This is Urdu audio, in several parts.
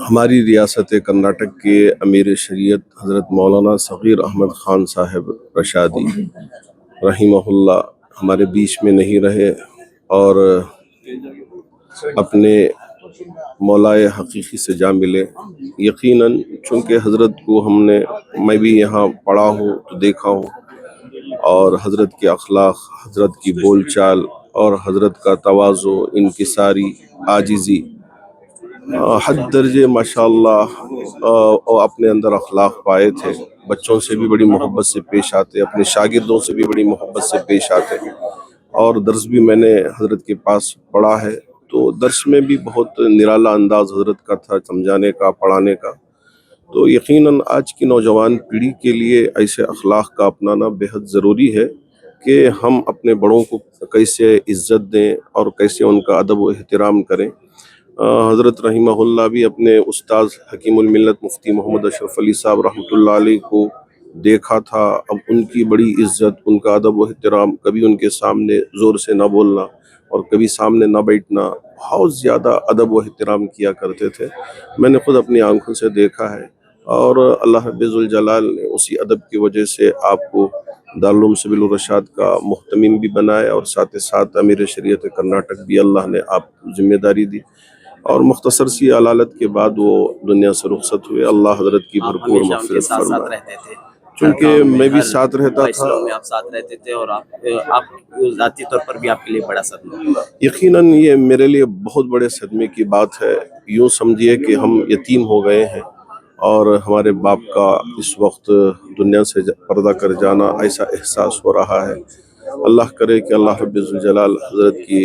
ہماری ریاست کرناٹک کے امیر شریعت حضرت مولانا صغیر احمد خان صاحب رشادی رحمہ اللہ ہمارے بیچ میں نہیں رہے اور اپنے مولائے حقیقی سے جا ملے۔ یقیناً چونکہ حضرت کو میں بھی یہاں پڑھا ہوں تو دیکھا ہوں، اور حضرت کے اخلاق، حضرت کی بول چال اور حضرت کا تواضع، انکساری، عاجزی، حد درجے ماشاءاللہ اپنے اندر اخلاق پائے تھے۔ بچوں سے بھی بڑی محبت سے پیش آتے، اپنے شاگردوں سے بھی بڑی محبت سے پیش آتے، اور درس بھی میں نے حضرت کے پاس پڑھا ہے تو درس میں بھی بہت نرالا انداز حضرت کا تھا سمجھانے کا، پڑھانے کا۔ تو یقیناً آج کی نوجوان پیڑھی کے لیے ایسے اخلاق کا اپنانا بہت ضروری ہے کہ ہم اپنے بڑوں کو کیسے عزت دیں اور کیسے ان کا ادب و احترام کریں۔ حضرت رحمہ اللہ بھی اپنے استاذ حکیم الملت مفتی محمد اشرف علی صاحب رحمۃ اللہ علیہ کو دیکھا تھا، اب ان کی بڑی عزت، ان کا ادب و احترام، کبھی ان کے سامنے زور سے نہ بولنا اور کبھی سامنے نہ بیٹھنا، بہت زیادہ ادب و احترام کیا کرتے تھے۔ میں نے خود اپنی آنکھوں سے دیکھا ہے، اور اللہ رب ذوالجلال نے اسی ادب کی وجہ سے آپ کو دارالعلوم سبیل الرشاد کا محتمم بھی بنایا، اور ساتھ ساتھ امیر شریعت کرناٹک بھی اللہ نے آپ کو ذمہ داری دی، اور مختصر سی علالت کے بعد وہ دنیا سے رخصت ہوئے۔ اللہ حضرت کی بھرپور مغفرت فرمائے۔ چونکہ میں بھی ساتھ رہتا تھا، آپ ساتھ رہتے تھے، اور آپ ذاتی طور پر بھی آپ کے لیے بڑا صدمہ۔ یقیناً یہ میرے لیے بہت بڑے صدمے کی بات ہے۔ یوں سمجھیے کہ ہم یتیم ہو گئے ہیں، اور ہمارے باپ کا اس وقت دنیا سے پردہ کر جانا، ایسا احساس ہو رہا ہے۔ اللہ کرے کہ اللہ رب الجلال حضرت کی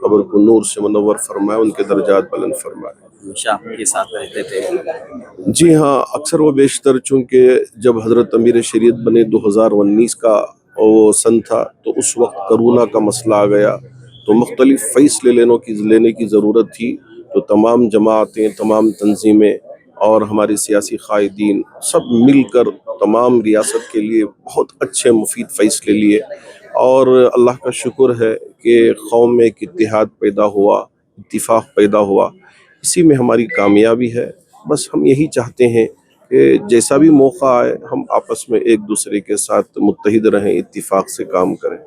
قبر کو نور سے منور فرمائے، ان کے درجات بلند فرمائے۔ ہمیشہ آپ کے ساتھ رہتے تھے؟ جی ہاں، اکثر و بیشتر، چونکہ جب حضرت امیر شریعت بنے 2019 کا وہ سن تھا، تو اس وقت کرونا کا مسئلہ آ گیا، تو مختلف فیصلے لینے کی ضرورت تھی۔ تو تمام جماعتیں، تمام تنظیمیں اور ہمارے سیاسی قائدین سب مل کر تمام ریاست کے لیے بہت اچھے مفید فیصلے لیے، اور اللہ کا شکر ہے کہ قوم میں ایک اتحاد پیدا ہوا، اتفاق پیدا ہوا، اسی میں ہماری کامیابی ہے۔ بس ہم یہی چاہتے ہیں کہ جیسا بھی موقع آئے ہم آپس میں ایک دوسرے کے ساتھ متحد رہیں، اتفاق سے کام کریں۔